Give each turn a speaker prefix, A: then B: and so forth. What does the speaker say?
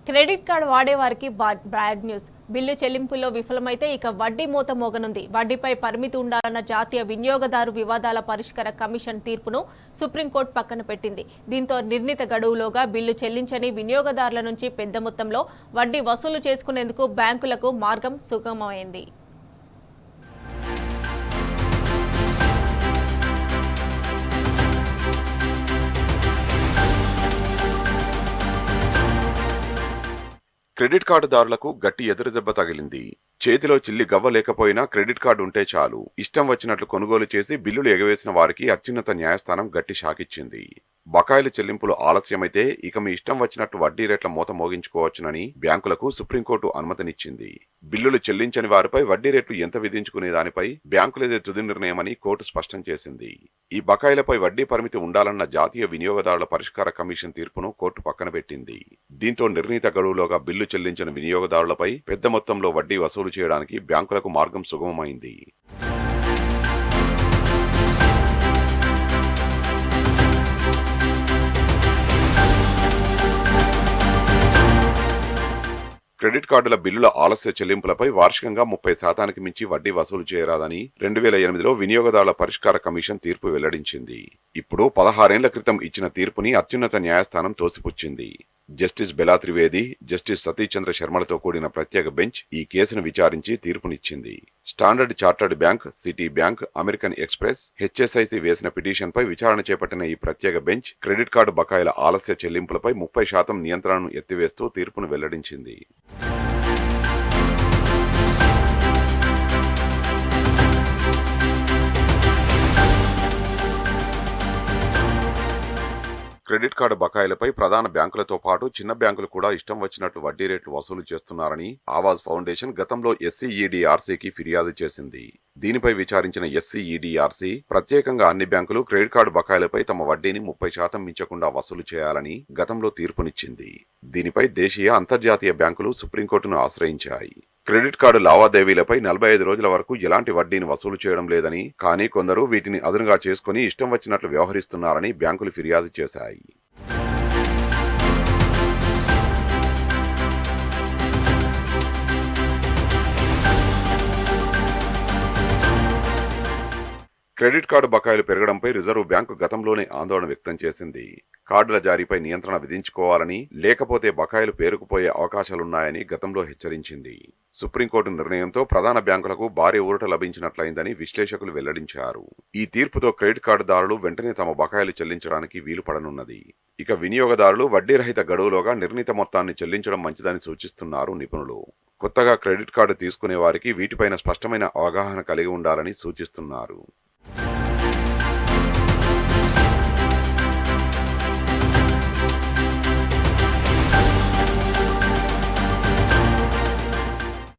A: Credit card వాడేవారికి bad news. Bill చెల్లింపుల్లో విఫలమైతే ఇక వడ్డీ మూత మోగనుంది. వడ్డీపై పరిమితి ఉండాలన్న జాతీయ వినియోగదారు వివాదాల పరిష్కార కమిషన్ తీర్పును సుప్రీంకోర్టు పక్కన పెట్టింది. దీంతో నిర్ణీత గడువులోగా బిల్లు చెల్లించని వినియోగదారుల నుంచి పెద్ద మొత్తంలో వడ్డీ వసూలు చేసుకునేందుకు బ్యాంకులకు మార్గం సుగమమైంది.
B: క్రెడిట్ కార్డుదారులకు గట్టి ఎదురుదెబ్బ తగిలింది. చేతిలో చిల్లి గవ్వ లేకపోయినా క్రెడిట్ కార్డు ఉంటే చాలు, ఇష్టం వచ్చినట్లు కొనుగోలు చేసి బిల్లులు ఎగవేసిన వారికి అత్యున్నత న్యాయస్థానం గట్టి షాకిచ్చింది. బకాయిల చెల్లింపులు ఆలస్యమైతే ఇక మీ ఇష్టం వచ్చినట్టు వడ్డీ రేట్ల మూత మోగించుకోవచ్చునని బ్యాంకులకు సుప్రీంకోర్టు అనుమతినిచ్చింది. బిల్లులు చెల్లించని వారిపై వడ్డీ రేట్లు ఎంత విధించుకునే దానిపై బ్యాంకులదే తుది నిర్ణయమని కోర్టు స్పష్టం చేసింది. ఈ బకాయిలపై వడ్డీ పరిమితి ఉండాలన్న జాతీయ వినియోగదారుల పరిష్కార కమిషన్ తీర్పును కోర్టు పక్కన పెట్టింది. దీంతో నిర్ణీత గడువులోగా బిల్లు చెల్లించిన వినియోగదారులపై పెద్ద మొత్తంలో వడ్డీ వసూలు చేయడానికి బ్యాంకులకు మార్గం సుగమమైంది. క్రెడిట్ కార్డుల బిల్లుల ఆలస్య చెల్లింపులపై వార్షికంగా 30% మించి వడ్డీ వసూలు చేయరాదని 2008లో వినియోగదారుల పరిష్కార కమిషన్ తీర్పు వెల్లడించింది. ఇప్పుడు 16 ఏళ్ల క్రితం ఇచ్చిన తీర్పుని అత్యున్నత న్యాయస్థానం తోసిపుచ్చింది. జస్టిస్ బెలా త్రివేది, జస్టిస్ సతీష్ చంద్ర శర్మలతో కూడిన ప్రత్యేక బెంచ్ ఈ కేసును విచారించి తీర్పునిచ్చింది. Standard chartered bank, Citi bank, American express, హెచ్ఎస్ఐసి వేసిన పిటిషన్పై విచారణ చేపట్టిన ఈ ప్రత్యేక బెంచ్ క్రెడిట్ కార్డు బకాయిల ఆలస్య చెల్లింపులపై 30% నియంత్రణను ఎత్తివేస్తూ తీర్పును వెల్లడించింది. క్రెడిట్ కార్డు బకాయిలపై ప్రధాన బ్యాంకులతో పాటు చిన్న బ్యాంకులు కూడా ఇష్టం వచ్చినట్లు వడ్డీ రేట్లు వసూలు చేస్తున్నారని ఆవాజ్ ఫౌండేషన్ గతంలో ఎస్సీఈడీఆర్సీకి ఫిర్యాదు చేసింది. దీనిపై విచారించిన ఎస్సీఈడీఆర్సీ ప్రత్యేకంగా అన్ని బ్యాంకులు క్రెడిట్ కార్డు బకాయిలపై తమ వడ్డీని 30% మించకుండా వసూలు చేయాలని గతంలో తీర్పునిచ్చింది. దీనిపై దేశీయ, అంతర్జాతీయ బ్యాంకులు సుప్రీంకోర్టును ఆశ్రయించాయి. క్రెడిట్ కార్డు లావాదేవీలపై 45 రోజుల వరకు ఎలాంటి వడ్డీని వసూలు చేయడం లేదని, కానీ కొందరు వీటిని అదునుగా చేసుకుని ఇష్టం వచ్చినట్లు వ్యవహరిస్తున్నారని బ్యాంకులు ఫిర్యాదు చేశాయి. క్రెడిట్ కార్డు బకాయిలు పెరగడంపై రిజర్వ్ బ్యాంకు గతంలోనే ఆందోళన వ్యక్తం చేసింది. కార్డుల జారీపై నియంత్రణ విధించుకోవాలని, లేకపోతే బకాయిలు పేరుకుపోయే అవకాశాలున్నాయని గతంలో హెచ్చరించింది. సుప్రీంకోర్టు నిర్ణయంతో ప్రధాన బ్యాంకులకు భారీ ఊరట లభించినట్లయిందని విశ్లేషకులు వెల్లడించారు. ఈ తీర్పుతో క్రెడిట్ కార్డుదారులు వెంటనే తమ బకాయిలు చెల్లించడానికి వీలు పడనున్నది. ఇక వినియోగదారులు వడ్డీ రహిత గడువులోగా నిర్ణీత మొత్తాన్ని చెల్లించడం మంచిదని సూచిస్తున్నారు నిపుణులు. కొత్తగా క్రెడిట్ కార్డు తీసుకునే వారికి వీటిపైన స్పష్టమైన అవగాహన కలిగి ఉండాలని సూచిస్తున్నారు.